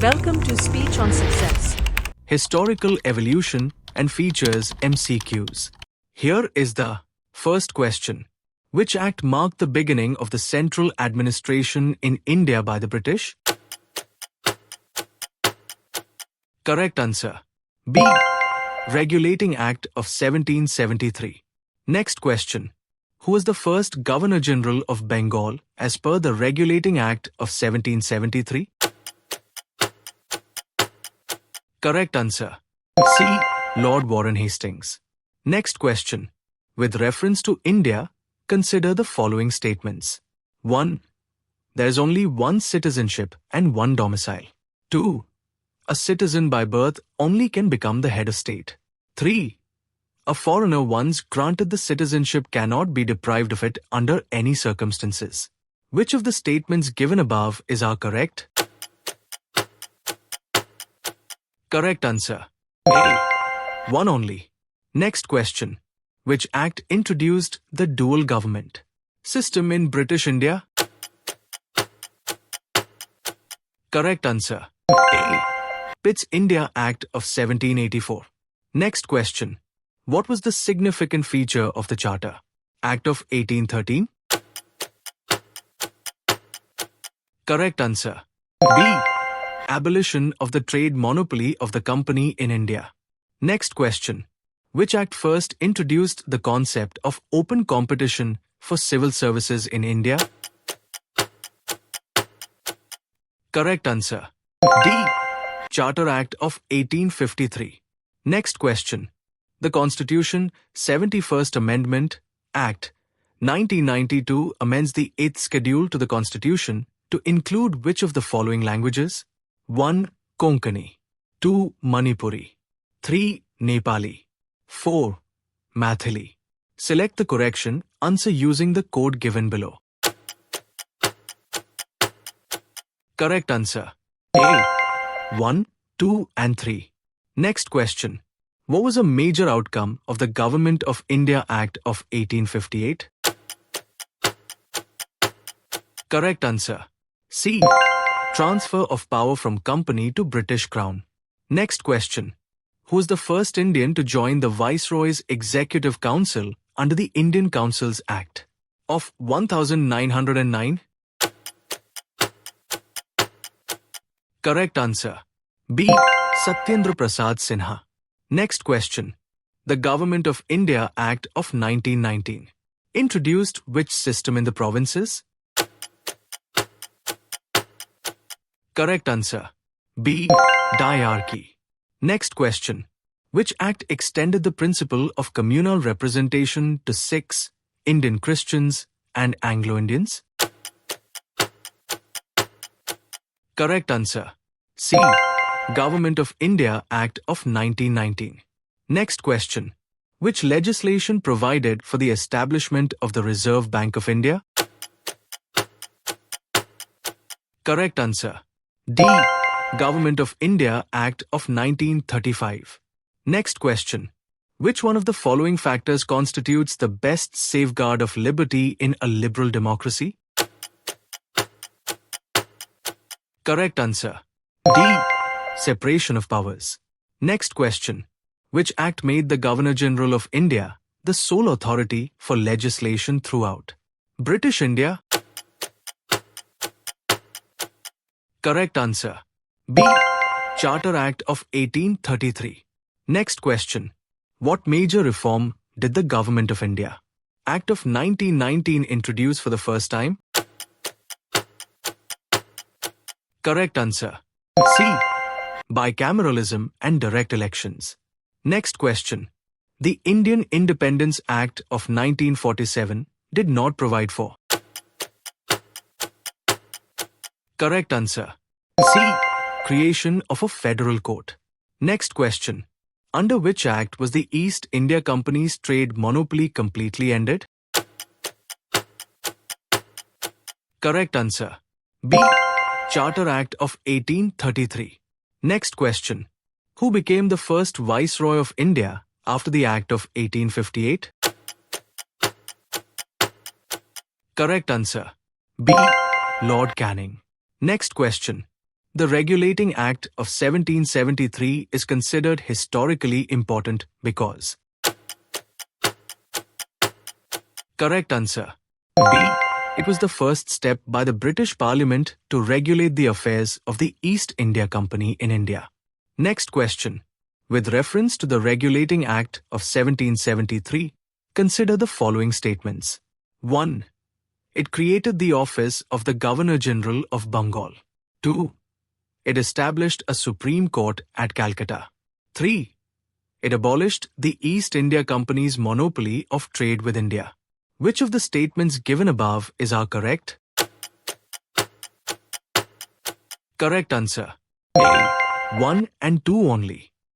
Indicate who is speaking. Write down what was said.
Speaker 1: Welcome to Speech on Success.
Speaker 2: Historical Evolution and Features MCQs. Here is the first question. Which act marked the beginning of the central administration in India by the British? Correct answer. B. Regulating Act of 1773. Next question. Who was the first Governor General of Bengal as per the Regulating Act of 1773? Correct answer. C. Lord Warren Hastings. Next question. With reference to India, consider the following statements. 1. There is only one citizenship and one domicile. 2. A citizen by birth only can become the head of state. 3. A foreigner once granted the citizenship cannot be deprived of it under any circumstances. Which of the statements given above is correct? Correct answer. A. One only. Next question. Which act introduced the dual government system in British India? Correct answer. A. Pitt's India Act of 1784. Next question. What was the significant feature of the Charter? Act of 1813? Correct answer. B. Abolition of the trade monopoly of the company in India. Next question. Which act first introduced the concept of open competition for civil services in India? Correct answer. D. Charter Act of 1853. Next question. The Constitution 71st Amendment Act 1992 amends the 8th schedule to the Constitution to include which of the following languages? 1. Konkani. 2. Manipuri. 3. Nepali. 4. Mathili. Select the correction answer using the code given below. Correct answer. A. 1, 2 and 3. Next question. What was a major outcome of the Government of India Act of 1858? Correct answer. C. Transfer of power from company to British Crown. Next question. Who was the first Indian to join the Viceroy's Executive Council under the Indian Councils Act of 1909? Correct answer. B. Satyendra Prasad Sinha. Next question. The Government of India Act of 1919 introduced which system in the provinces? Correct answer. B. Diarchy. Next question. Which act extended the principle of communal representation to Sikhs, Indian Christians, and Anglo-Indians? Correct answer. C. Government of India Act of 1919. Next question. Which legislation provided for the establishment of the Reserve Bank of India? Correct answer. D. Government of India Act of 1935. Next question. Which one of the following factors constitutes the best safeguard of liberty in a liberal democracy? Correct answer. D. Separation of powers. Next question. Which act made the Governor General of India the sole authority for legislation throughout British India? Correct answer. B. Charter Act of 1833. Next question. What major reform did the Government of India Act of 1919 introduce for the first time? Correct answer. C. Bicameralism and direct elections. Next question. The Indian Independence Act of 1947 did not provide for. Correct answer. C. Creation of a federal court. Next question. Under which act was the East India Company's trade monopoly completely ended? Correct answer. B. Charter Act of 1833. Next question. Who became the first Viceroy of India after the Act of 1858? Correct answer. B. Lord Canning. Next question. The Regulating Act of 1773 is considered historically important because. Correct answer. B. It was the first step by the British Parliament to regulate the affairs of the East India Company in India. Next question. With reference to the Regulating Act of 1773, consider the following statements. 1. It created the office of the Governor-General of Bengal. 2. It established a Supreme Court at Calcutta. 3. It abolished the East India Company's monopoly of trade with India. Which of the statements given above is our correct? Correct answer. A. 1 and 2 only.